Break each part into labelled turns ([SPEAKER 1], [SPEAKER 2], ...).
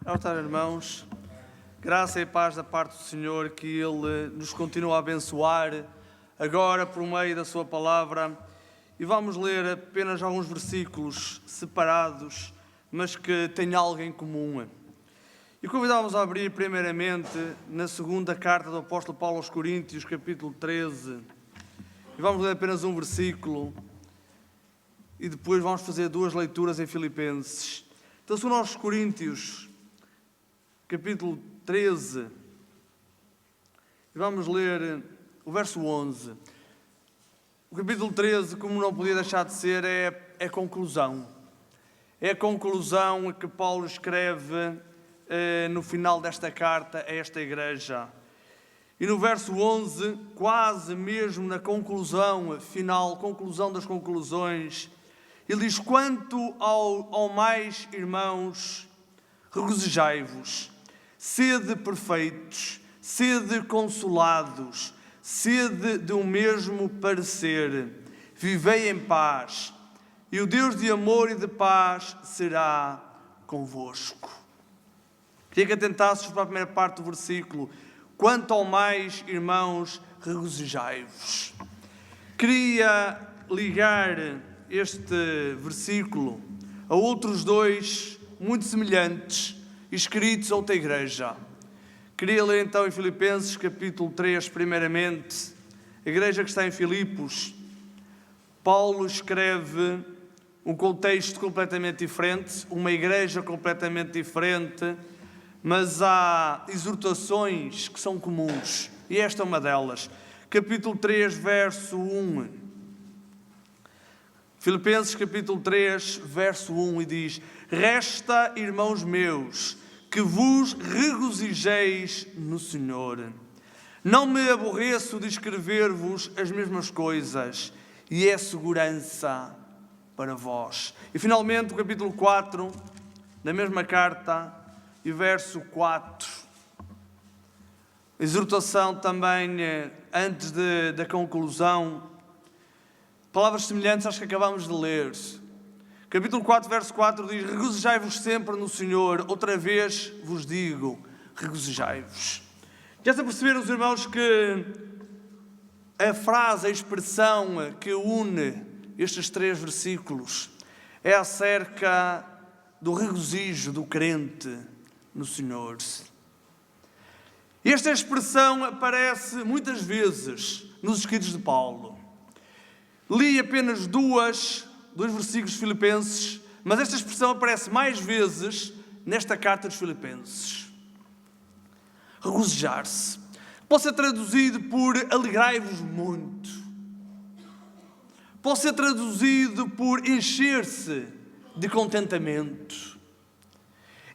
[SPEAKER 1] Altar, irmãos, graça e paz da parte do Senhor, que Ele nos continua a abençoar, agora por meio da Sua Palavra. E vamos ler apenas alguns versículos separados, mas que têm algo em comum. E convidávamos a abrir primeiramente na segunda carta do apóstolo Paulo aos Coríntios, capítulo 13. E vamos ler apenas um versículo. E depois vamos fazer duas leituras em Filipenses. Então, segundo aos Coríntios, capítulo 13, e vamos ler o verso 11. O capítulo 13, como não podia deixar de ser, é a conclusão. É a conclusão que Paulo escreve no final desta carta a esta igreja. E no verso 11, quase mesmo na conclusão final, conclusão das conclusões, ele diz: quanto ao mais, irmãos, regozijai-vos, sede perfeitos, sede consolados, sede de um mesmo parecer, vivei em paz, e o Deus de amor e de paz será convosco. Queria que atentasses para a primeira parte do versículo: quanto ao mais, irmãos, regozijai-vos. Queria ligar este versículo a outros dois muito semelhantes, escritos a outra igreja. Queria ler então em Filipenses capítulo 3, primeiramente, a igreja que está em Filipos. Paulo escreve um contexto completamente diferente, uma igreja completamente diferente, mas há exortações que são comuns, e esta é uma delas. Capítulo 3, verso 1. Filipenses capítulo 3, verso 1, e diz: resta, irmãos meus, que vos regozijeis no Senhor. Não me aborreço de escrever-vos as mesmas coisas, e é segurança para vós. E finalmente o capítulo 4, na mesma carta, e verso 4. Exortação também antes da conclusão. Palavras semelhantes às que acabamos de ler. Capítulo 4, verso 4 diz: regozijai-vos sempre no Senhor. Outra vez vos digo, regozijai-vos. Já se perceberam, os irmãos, que a frase, a expressão que une estes três versículos é acerca do regozijo do crente no Senhor. Esta expressão aparece muitas vezes nos escritos de Paulo. Li apenas dois versículos de Filipenses, mas esta expressão aparece mais vezes nesta carta dos Filipenses. Regozijar-se. Pode ser traduzido por alegrai-vos muito. Pode ser traduzido por encher-se de contentamento.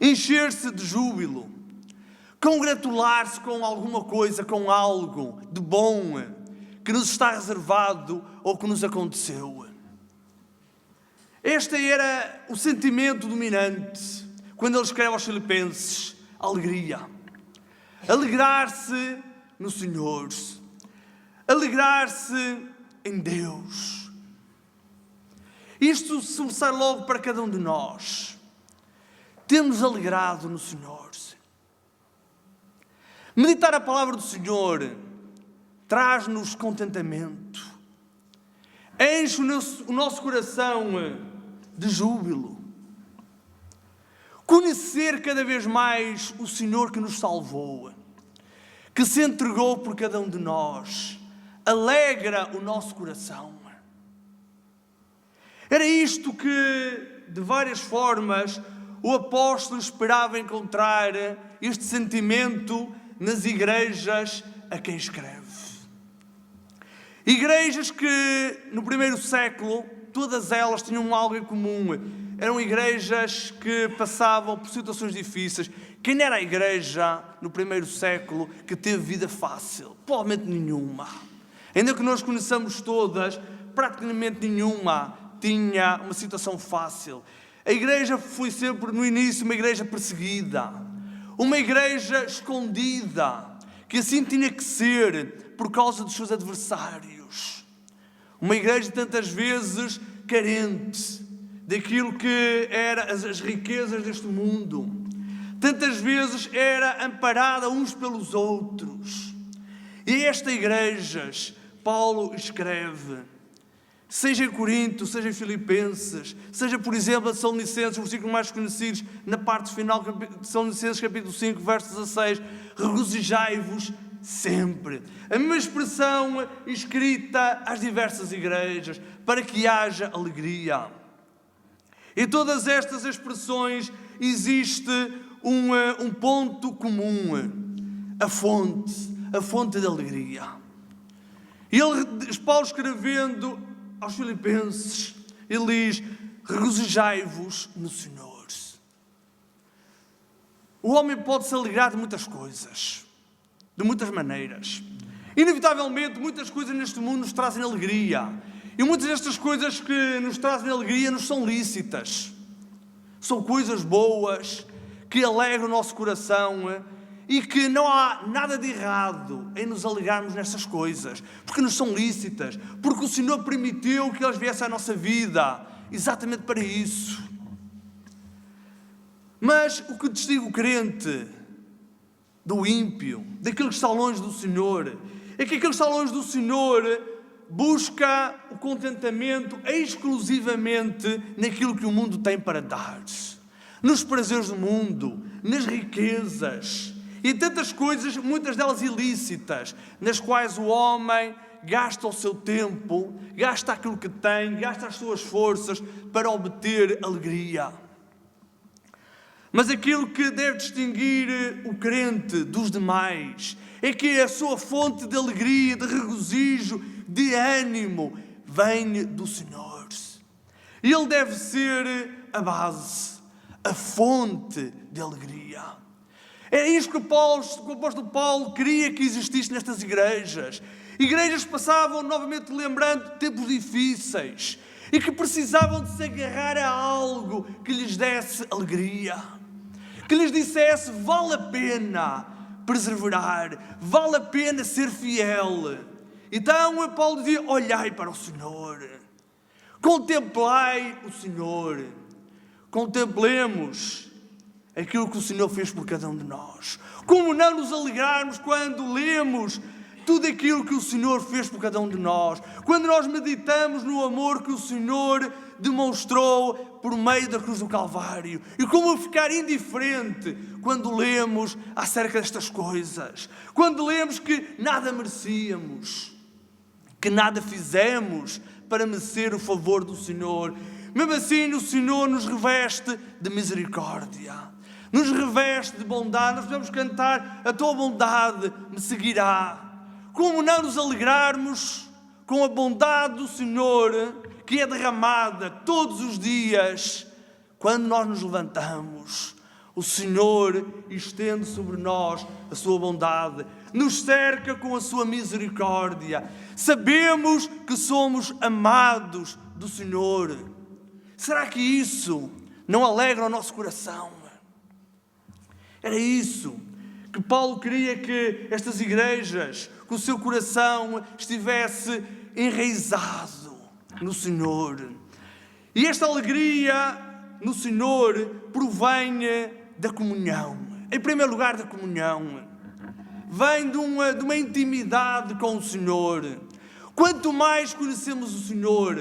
[SPEAKER 1] Encher-se de júbilo. Congratular-se com alguma coisa, com algo de bom que nos está reservado ou que nos aconteceu. Este era o sentimento dominante quando ele escreve aos Filipenses: alegria. Alegrar-se no Senhor. Alegrar-se em Deus. Isto sobressai logo para cada um de nós. Temos alegrado no Senhor. Meditar a palavra do Senhor traz-nos contentamento. Enche o nosso coração de júbilo. Conhecer cada vez mais o Senhor que nos salvou, que se entregou por cada um de nós, alegra o nosso coração. Era isto que, de várias formas, o apóstolo esperava encontrar, este sentimento nas igrejas a quem escreve. Igrejas que, no primeiro século, todas elas tinham algo em comum. Eram igrejas que passavam por situações difíceis. Quem era a igreja, no primeiro século, que teve vida fácil? Provavelmente nenhuma. Ainda que nós conheçamos todas, praticamente nenhuma tinha uma situação fácil. A igreja foi sempre, no início, uma igreja perseguida. Uma igreja escondida, que assim tinha que ser por causa dos seus adversários. Uma igreja tantas vezes carente daquilo que eram as riquezas deste mundo. tantas vezes era amparada uns pelos outros. E esta igrejas, Paulo escreve, seja em Corinto, seja em Filipenses, seja, por exemplo, a Tessalonicenses, os versículos mais conhecidos, na parte final de Tessalonicenses, capítulo 5, verso 16, regozijai-vos sempre. A mesma expressão escrita às diversas igrejas, para que haja alegria. Em todas estas expressões existe um ponto comum, a fonte da alegria. E Paulo escrevendo aos Filipenses, ele diz, regozijai-vos no Senhor. O homem pode se alegrar de muitas coisas, de muitas maneiras. Inevitavelmente, muitas coisas neste mundo nos trazem alegria. E muitas destas coisas que nos trazem alegria nos são lícitas. São coisas boas, que alegram o nosso coração e que não há nada de errado em nos alegrarmos nestas coisas, porque nos são lícitas, porque o Senhor permitiu que elas viessem à nossa vida, exatamente para isso. Mas o que distingue o crente do ímpio, daquele que está longe do Senhor, é que aquele que está longe do Senhor busca o contentamento exclusivamente naquilo que o mundo tem para dar, nos prazeres do mundo, nas riquezas e tantas coisas, muitas delas ilícitas, nas quais o homem gasta o seu tempo, gasta aquilo que tem, gasta as suas forças para obter alegria. Mas aquilo que deve distinguir o crente dos demais é que a sua fonte de alegria, de regozijo, de ânimo, vem do Senhor. Ele deve ser a base, a fonte de alegria. É isto que o apóstolo Paulo queria que existisse nestas igrejas. Igrejas que passavam, novamente lembrando, tempos difíceis e que precisavam de se agarrar a algo que lhes desse alegria, que lhes dissesse, vale a pena perseverar, vale a pena ser fiel. Então Paulo dizia, olhai para o Senhor, contemplai o Senhor, contemplemos aquilo que o Senhor fez por cada um de nós. Como não nos alegrarmos quando lemos tudo aquilo que o Senhor fez por cada um de nós, quando nós meditamos no amor que o Senhor demonstrou por meio da cruz do Calvário, e como ficar indiferente quando lemos acerca destas coisas, quando lemos que nada merecíamos, que nada fizemos para merecer o favor do Senhor. Mesmo assim, o Senhor nos reveste de misericórdia, nos reveste de bondade. Nós podemos cantar, a tua bondade me seguirá. Como não nos alegrarmos com a bondade do Senhor, que é derramada todos os dias, quando nós nos levantamos. O Senhor estende sobre nós a sua bondade, nos cerca com a sua misericórdia. Sabemos que somos amados do Senhor. Será que isso não alegra o nosso coração? Era isso que Paulo queria, que estas igrejas, que o seu coração estivesse enraizado no Senhor. E esta alegria no Senhor provém da comunhão. Em primeiro lugar, da comunhão. Vem de uma intimidade com o Senhor. Quanto mais conhecemos o Senhor,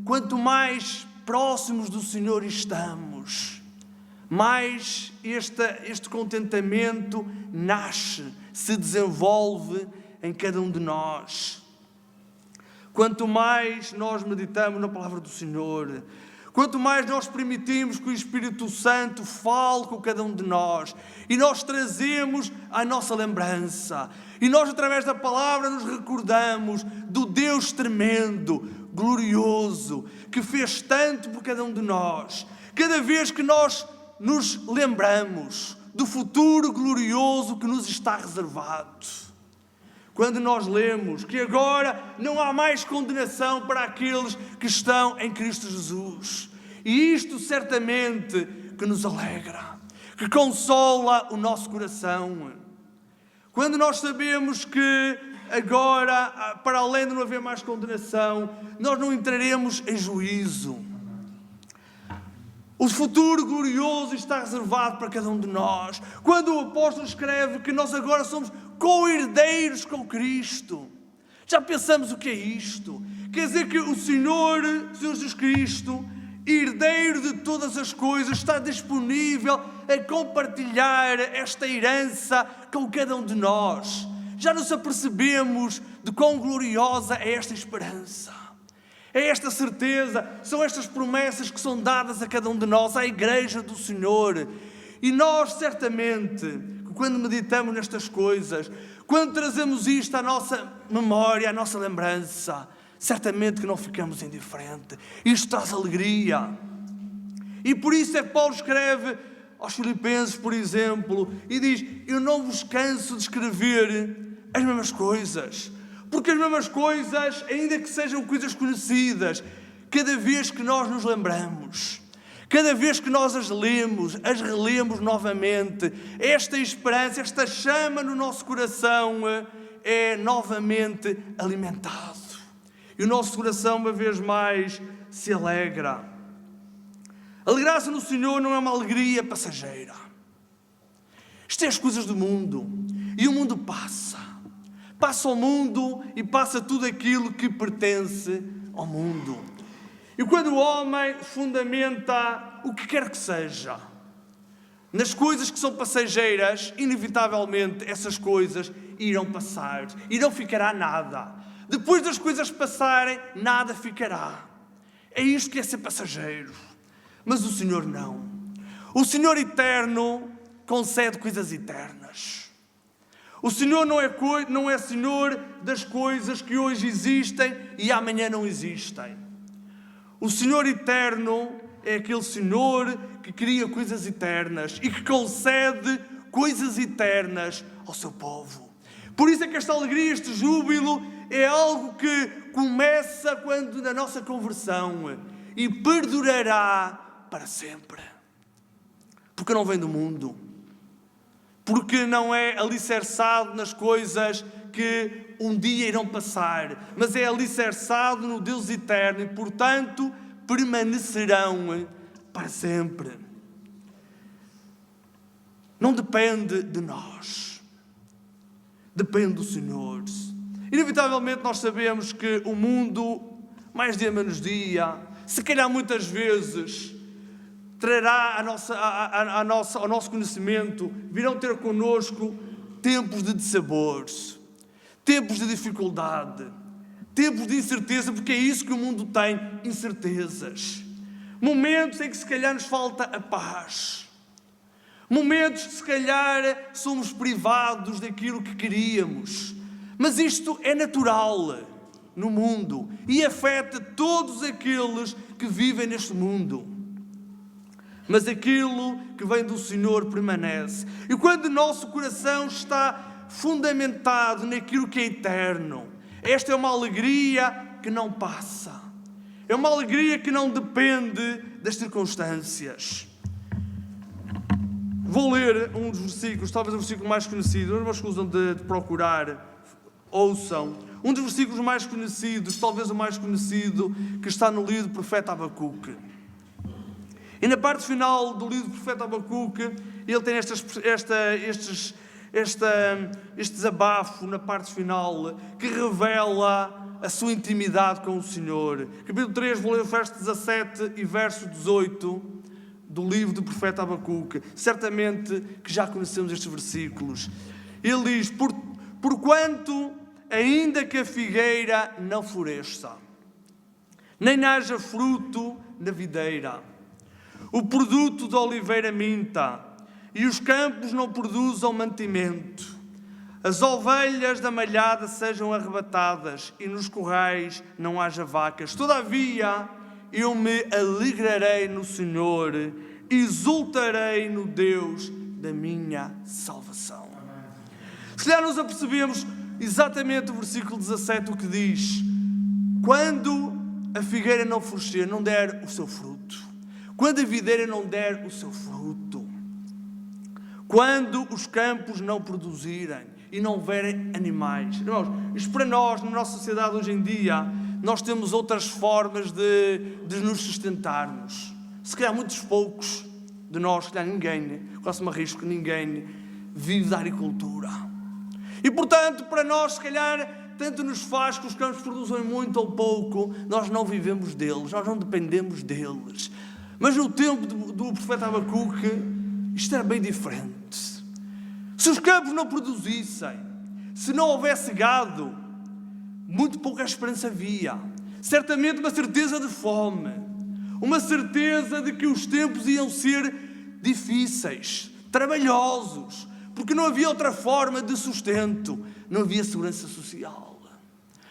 [SPEAKER 1] quanto mais próximos do Senhor estamos, mais este contentamento nasce, se desenvolve em cada um de nós. Quanto mais nós meditamos na palavra do Senhor, quanto mais nós permitimos que o Espírito Santo fale com cada um de nós, e nós trazemos a nossa lembrança, e nós através da palavra nos recordamos do Deus tremendo, glorioso, que fez tanto por cada um de nós. Cada vez que nós nos lembramos do futuro glorioso que nos está reservado. Quando nós lemos que agora não há mais condenação para aqueles que estão em Cristo Jesus. E isto certamente que nos alegra, que consola o nosso coração. Quando nós sabemos que agora, para além de não haver mais condenação, nós não entraremos em juízo. O futuro glorioso está reservado para cada um de nós. Quando o apóstolo escreve que nós agora somos co-herdeiros com Cristo. Já pensamos o que é isto? Quer dizer que o Senhor Jesus Cristo, herdeiro de todas as coisas, está disponível a compartilhar esta herança com cada um de nós. Já nos apercebemos de quão gloriosa é esta esperança. É esta certeza, são estas promessas que são dadas a cada um de nós, à Igreja do Senhor. E nós, certamente, quando meditamos nestas coisas, quando trazemos isto à nossa memória, à nossa lembrança, certamente que não ficamos indiferentes. Isto traz alegria. E por isso é que Paulo escreve aos Filipenses, por exemplo, e diz: eu não vos canso de escrever as mesmas coisas. Porque as mesmas coisas, ainda que sejam coisas conhecidas, cada vez que nós nos lembramos, cada vez que nós as lemos, as relemos novamente, esta esperança, esta chama no nosso coração é novamente alimentado. E o nosso coração, uma vez mais, se alegra. Alegrar-se no Senhor não é uma alegria passageira. Isto é as coisas do mundo. E o mundo passa. Passa o mundo e passa tudo aquilo que pertence ao mundo. E quando o homem fundamenta o que quer que seja nas coisas que são passageiras, inevitavelmente essas coisas irão passar e não ficará nada. Depois das coisas passarem, nada ficará. É isto que é ser passageiro. Mas o Senhor não. O Senhor eterno concede coisas eternas. O Senhor não é Senhor das coisas que hoje existem e amanhã não existem. O Senhor eterno é aquele Senhor que cria coisas eternas e que concede coisas eternas ao seu povo. Por isso é que esta alegria, este júbilo, é algo que começa quando na nossa conversão e perdurará para sempre. Porque não vem do mundo. Porque não é alicerçado nas coisas que um dia irão passar, mas é alicerçado no Deus eterno e, portanto, permanecerão para sempre. Não depende de nós. Depende do Senhor. Inevitavelmente nós sabemos que o mundo, mais dia menos dia, se calhar muitas vezes, trará ao nosso conhecimento, virão ter connosco tempos de dissabores, tempos de dificuldade, tempos de incerteza, porque é isso que o mundo tem, incertezas. Momentos em que se calhar nos falta a paz. Momentos que se calhar somos privados daquilo que queríamos. Mas isto é natural no mundo e afeta todos aqueles que vivem neste mundo. Mas aquilo que vem do Senhor permanece. E quando o nosso coração está fundamentado naquilo que é eterno, esta é uma alegria que não passa. É uma alegria que não depende das circunstâncias. Vou ler um dos versículos, talvez o versículo mais conhecido, não escusam de procurar, ouçam. Um dos versículos mais conhecidos, talvez o mais conhecido, que está no livro do profeta Abacuque. E na parte final do livro do profeta Abacuque, ele tem este desabafo na parte final que revela a sua intimidade com o Senhor. Capítulo 3, vou ler o verso 17 e verso 18 do livro do profeta Abacuque. Certamente que já conhecemos estes versículos. Ele diz: porquanto ainda que a figueira não floresça, nem haja fruto na videira, o produto da oliveira minta, e os campos não produzam mantimento, as ovelhas da malhada sejam arrebatadas, e nos currais não haja vacas. Todavia, eu me alegrarei no Senhor, exultarei no Deus da minha salvação. Se calhar nos apercebemos exatamente o versículo 17, o que diz: quando a figueira não florescer, não der o seu fruto, quando a videira não der o seu fruto, quando os campos não produzirem e não houverem animais. Irmãos, isto para nós, na nossa sociedade hoje em dia, nós temos outras formas de nos sustentarmos. Se calhar muitos poucos de nós, se calhar ninguém, quase me arrisco que ninguém vive da agricultura. E portanto, para nós, se calhar, tanto nos faz que os campos produzam muito ou pouco, nós não vivemos deles, nós não dependemos deles. Mas no tempo do profeta Abacuque, isto era bem diferente. Se os campos não produzissem, se não houvesse gado, muito pouca esperança havia. Certamente uma certeza de fome, uma certeza de que os tempos iam ser difíceis, trabalhosos, porque não havia outra forma de sustento, não havia segurança social,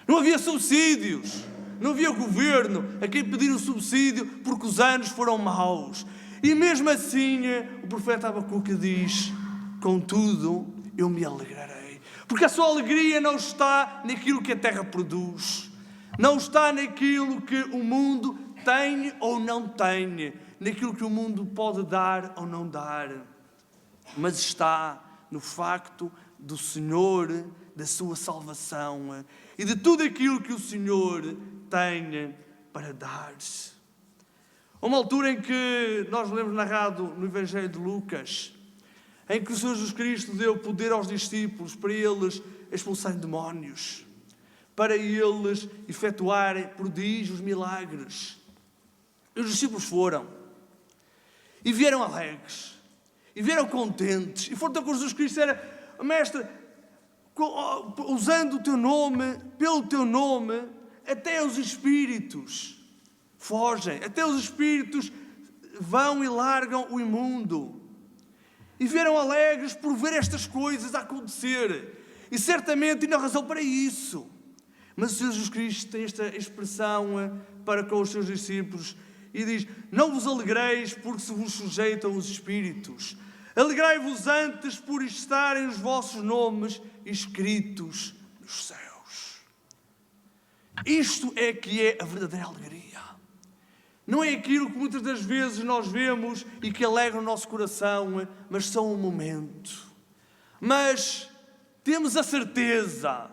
[SPEAKER 1] não havia subsídios, não havia governo a quem pedir o subsídio porque os anos foram maus. E mesmo assim o profeta Abacuque diz: contudo eu me alegrarei, porque a sua alegria não está naquilo que a terra produz, não está naquilo que o mundo tem ou não tem, naquilo que o mundo pode dar ou não dar, mas está no facto do Senhor, da sua salvação e de tudo aquilo que o Senhor tem para dar. Uma altura em que nós lemos narrado no Evangelho de Lucas, em que o Senhor Jesus Cristo deu poder aos discípulos para eles expulsarem demónios, para eles efetuarem prodígios, milagres. E os discípulos foram, e vieram alegres, e vieram contentes, e foram ter com Jesus Cristo e disseram: Mestre, usando o teu nome, pelo teu nome, até os espíritos fogem, até os espíritos vão e largam o imundo. E vieram alegres por ver estas coisas a acontecer. E certamente tinham razão para isso. Mas o Senhor Jesus Cristo tem esta expressão para com os seus discípulos e diz: não vos alegreis porque se vos sujeitam os espíritos. Alegrai-vos antes por estarem os vossos nomes escritos nos céus. Isto é que é a verdadeira alegria. Não é aquilo que muitas das vezes nós vemos e que alegra o nosso coração, mas só um momento. Mas temos a certeza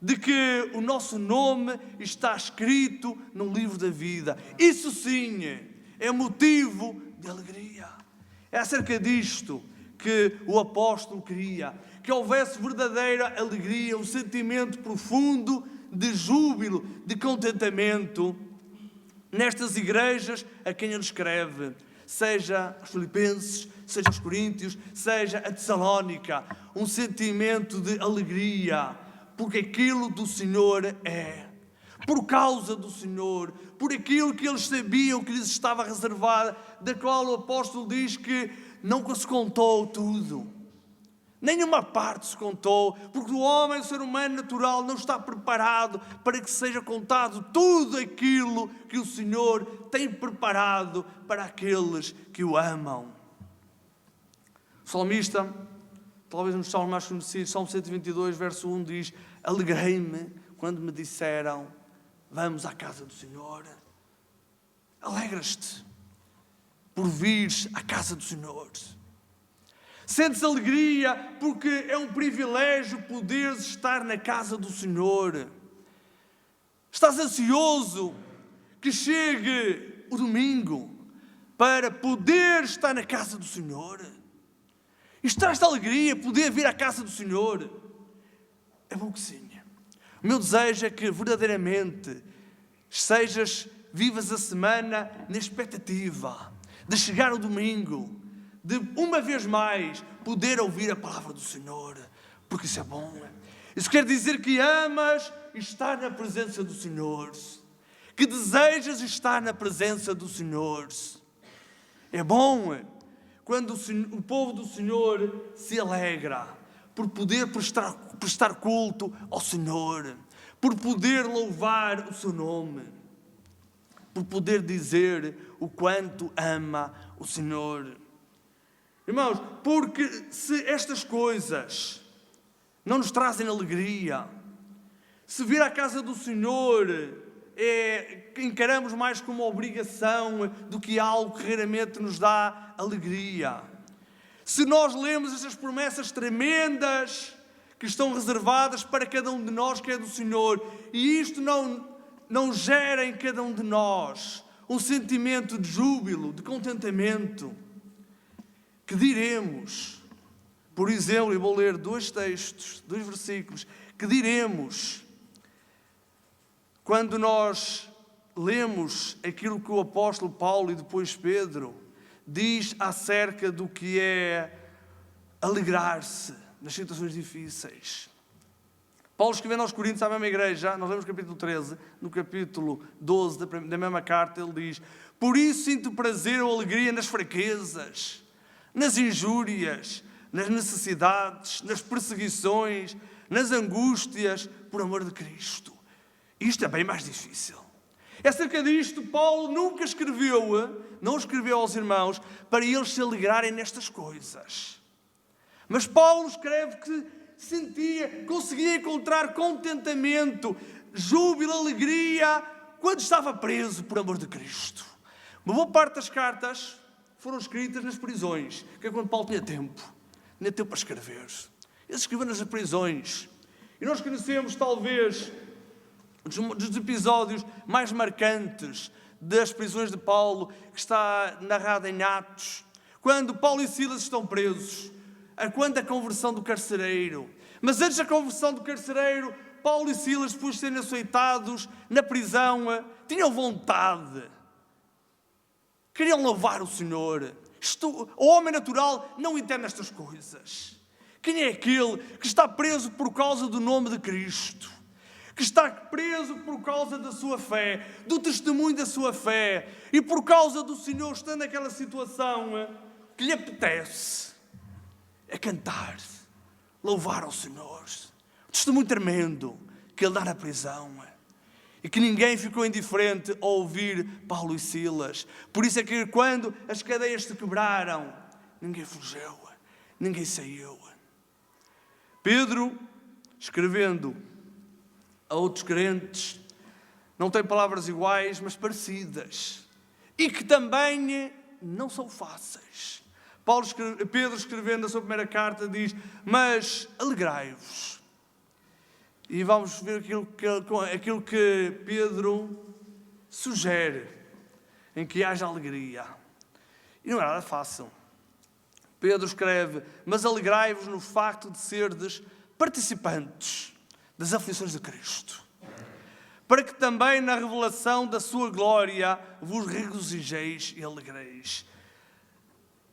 [SPEAKER 1] de que o nosso nome está escrito no livro da vida. Isso sim é motivo de alegria. É acerca disto que o apóstolo queria, que houvesse verdadeira alegria, um sentimento profundo de júbilo, de contentamento nestas igrejas a quem ele escreve, seja aos Filipenses, seja aos Coríntios, seja a Tessalónica, um sentimento de alegria, porque aquilo do Senhor é, por causa do Senhor, por aquilo que eles sabiam que lhes estava reservado, da qual o apóstolo diz que não se contou tudo. Nenhuma parte se contou, porque o homem, o ser humano natural, não está preparado para que seja contado tudo aquilo que o Senhor tem preparado para aqueles que o amam. O salmista, talvez um dos salmos mais conhecidos, Salmo 122, verso 1, diz: alegrei-me quando me disseram, vamos à casa do Senhor. Alegras-te por vires à casa do Senhor. Sentes alegria porque é um privilégio poderes estar na casa do Senhor. Estás ansioso que chegue o domingo para poder estar na casa do Senhor. E estás de alegria poder vir à casa do Senhor. É bom que sim. O meu desejo é que verdadeiramente vivas a semana na expectativa de chegar o domingo, de uma vez mais poder ouvir a palavra do Senhor, porque isso é bom. Isso quer dizer que amas estar na presença do Senhor, que desejas estar na presença do Senhor. É bom quando o povo do Senhor se alegra por poder prestar culto ao Senhor, por poder louvar o seu nome, por poder dizer o quanto ama o Senhor. Irmãos, porque se estas coisas não nos trazem alegria, se vir à casa do Senhor encaramos mais como obrigação do que algo que raramente nos dá alegria, se nós lemos estas promessas tremendas que estão reservadas para cada um de nós que é do Senhor, e isto não gera em cada um de nós um sentimento de júbilo, de contentamento. Que diremos, por exemplo, e vou ler 2 textos, 2 versículos, que diremos quando nós lemos aquilo que o apóstolo Paulo e depois Pedro diz acerca do que é alegrar-se nas situações difíceis. Paulo escrevendo aos Coríntios, à mesma igreja, nós lemos no capítulo 13, no capítulo 12 da mesma carta, ele diz: por isso sinto prazer ou alegria nas fraquezas, nas injúrias, nas necessidades, nas perseguições, nas angústias, por amor de Cristo. Isto é bem mais difícil. Acerca disto, Paulo nunca não escreveu aos irmãos para eles se alegrarem nestas coisas. Mas Paulo escreve que conseguia encontrar contentamento, júbilo, alegria, quando estava preso por amor de Cristo. Uma boa parte das cartas foram escritas nas prisões, que é quando Paulo tinha tempo para escrever. Ele escreveu nas prisões. E nós conhecemos, talvez, dos episódios mais marcantes das prisões de Paulo, que está narrado em Atos, quando Paulo e Silas estão presos, quando a conversão do carcereiro. Mas antes da conversão do carcereiro, Paulo e Silas, depois de serem açoitados na prisão, tinham vontade, queriam louvar o Senhor. O homem natural não entende estas coisas. Quem é aquele que está preso por causa do nome de Cristo? Que está preso por causa da sua fé, do testemunho da sua fé, e por causa do Senhor estando naquela situação, que lhe apetece é cantar, louvar ao Senhor. Um testemunho tremendo que ele dá na prisão. E que ninguém ficou indiferente a ouvir Paulo e Silas. Por isso é que quando as cadeias se quebraram, ninguém fugiu, ninguém saiu. Pedro, escrevendo a outros crentes, não tem palavras iguais, mas parecidas. E que também não são fáceis. Pedro, escrevendo a sua primeira carta, diz: mas alegrai-vos. E vamos ver aquilo que Pedro sugere, em que haja alegria. E não é nada fácil. Pedro escreve: mas alegrai-vos no facto de serdes participantes das aflições de Cristo, para que também na revelação da sua glória vos regozijeis e alegreis.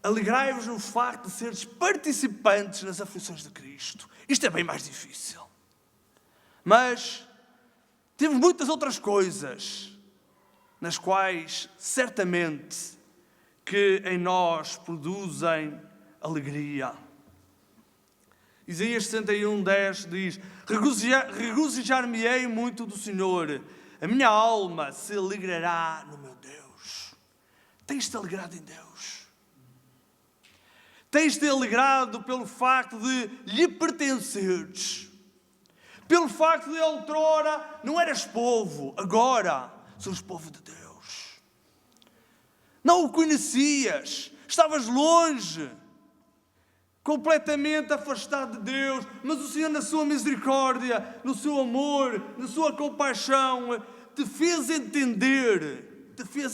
[SPEAKER 1] Alegrai-vos no facto de seres participantes nas aflições de Cristo. Isto é bem mais difícil. Mas temos muitas outras coisas nas quais certamente que em nós produzem alegria. Isaías 61:10 diz: regozijar-me-ei muito do Senhor, a minha alma se alegrará no meu Deus. Tens-te alegrado em Deus? Tens-te alegrado pelo facto de lhe pertenceres? Pelo facto de outrora não eras povo, agora sois povo de Deus. Não o conhecias, estavas longe, completamente afastado de Deus, mas o Senhor, na sua misericórdia, no seu amor, na sua compaixão, te fez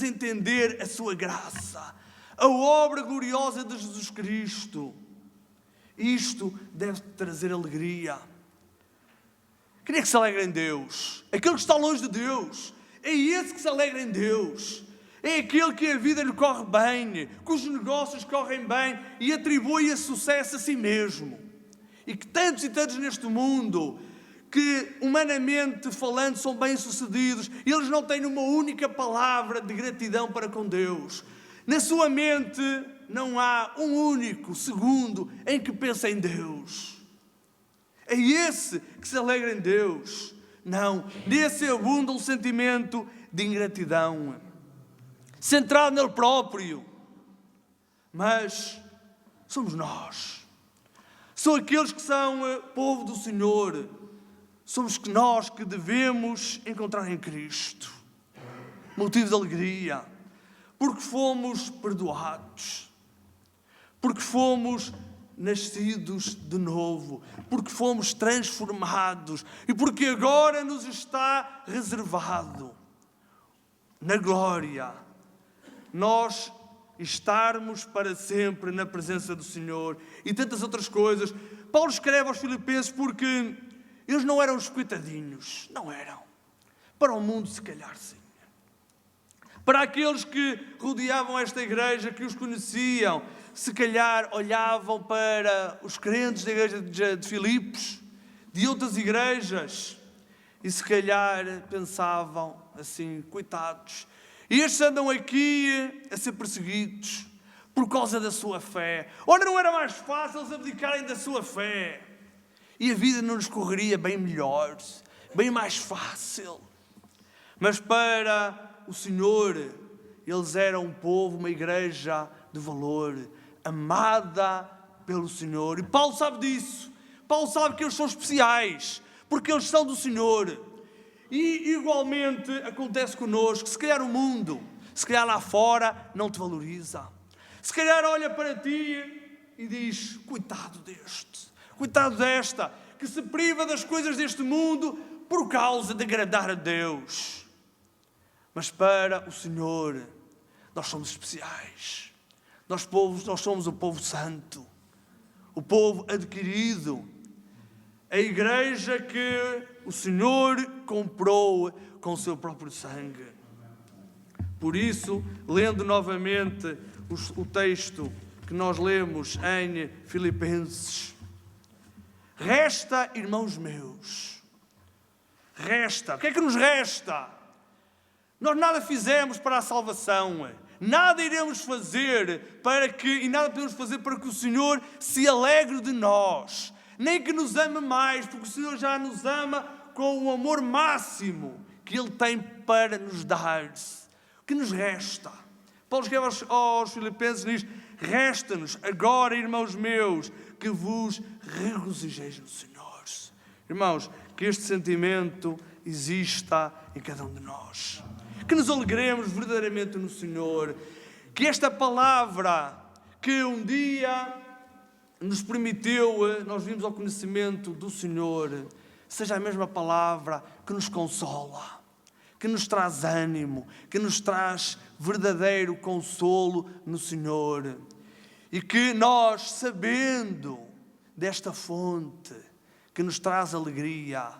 [SPEAKER 1] entender a sua graça, a obra gloriosa de Jesus Cristo. Isto deve-te trazer alegria. Quem é que se alegra em Deus? Aquele que está longe de Deus. É esse que se alegra em Deus. É aquele que a vida lhe corre bem, cujos negócios correm bem e atribui esse sucesso a si mesmo. E que tantos e tantos neste mundo, que humanamente falando são bem-sucedidos, eles não têm uma única palavra de gratidão para com Deus. Na sua mente não há um único segundo em que pensa em Deus. É esse que se alegra em Deus. Não, nesse abunda um sentimento de ingratidão, centrado nele próprio. Mas somos nós. São aqueles que são povo do Senhor. Somos nós que devemos encontrar em Cristo motivo de alegria, porque fomos perdoados, porque fomos nascidos de novo, porque fomos transformados e porque agora nos está reservado na glória nós estarmos para sempre na presença do Senhor e tantas outras coisas. Paulo escreve aos Filipenses porque eles não eram os coitadinhos, não eram. Para o mundo, se calhar, sim. Para aqueles que rodeavam esta igreja, que os conheciam, se calhar olhavam para os crentes da igreja de Filipos, de outras igrejas, e se calhar pensavam assim, coitados, estes andam aqui a ser perseguidos por causa da sua fé. Ora, não era mais fácil eles abdicarem da sua fé? E a vida não nos correria bem melhor, bem mais fácil. Mas para o Senhor, eles eram um povo, uma igreja de valor, amada pelo Senhor. E Paulo sabe disso. Paulo sabe que eles são especiais, porque eles são do Senhor. E igualmente acontece connosco. Se calhar o mundo, se calhar lá fora, não te valoriza. Se calhar olha para ti e diz, coitado deste, coitado desta, que se priva das coisas deste mundo por causa de agradar a Deus. Mas para o Senhor, nós somos especiais. Nós somos o povo santo, o povo adquirido, a igreja que o Senhor comprou com o seu próprio sangue. Por isso, lendo novamente o texto que nós lemos em Filipenses, resta, irmãos meus, resta. O que é que nos resta? Nós nada fizemos para a salvação, nada iremos fazer e nada podemos fazer para que o Senhor se alegre de nós, nem que nos ame mais, porque o Senhor já nos ama com o amor máximo que Ele tem para nos dar. O que nos resta? Paulo escreve aos Filipenses e diz, resta-nos agora, irmãos meus, que vos regozijeis no Senhor. Irmãos, que este sentimento exista em cada um de nós. Que nos alegremos verdadeiramente no Senhor. Que esta palavra que um dia nos permitiu, nós vimos ao conhecimento do Senhor, seja a mesma palavra que nos consola, que nos traz ânimo, que nos traz verdadeiro consolo no Senhor. E que nós, sabendo desta fonte que nos traz alegria,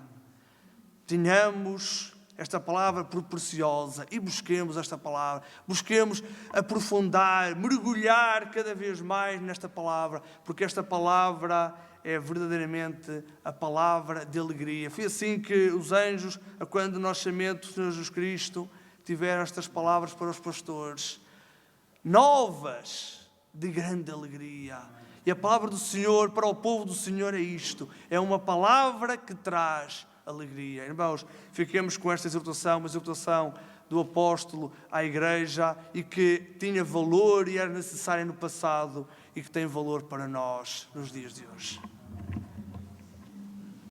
[SPEAKER 1] tenhamos esta palavra por preciosa e busquemos esta palavra, busquemos aprofundar, mergulhar cada vez mais nesta palavra, porque esta palavra é verdadeiramente a palavra de alegria. Foi assim que os anjos, quando o nascimento do Senhor Jesus Cristo, tiveram estas palavras para os pastores, novas de grande alegria. E a palavra do Senhor para o povo do Senhor é isto, é uma palavra que traz alegria. Irmãos, fiquemos com esta exortação, uma exortação do apóstolo à igreja e que tinha valor e era necessária no passado e que tem valor para nós nos dias de hoje.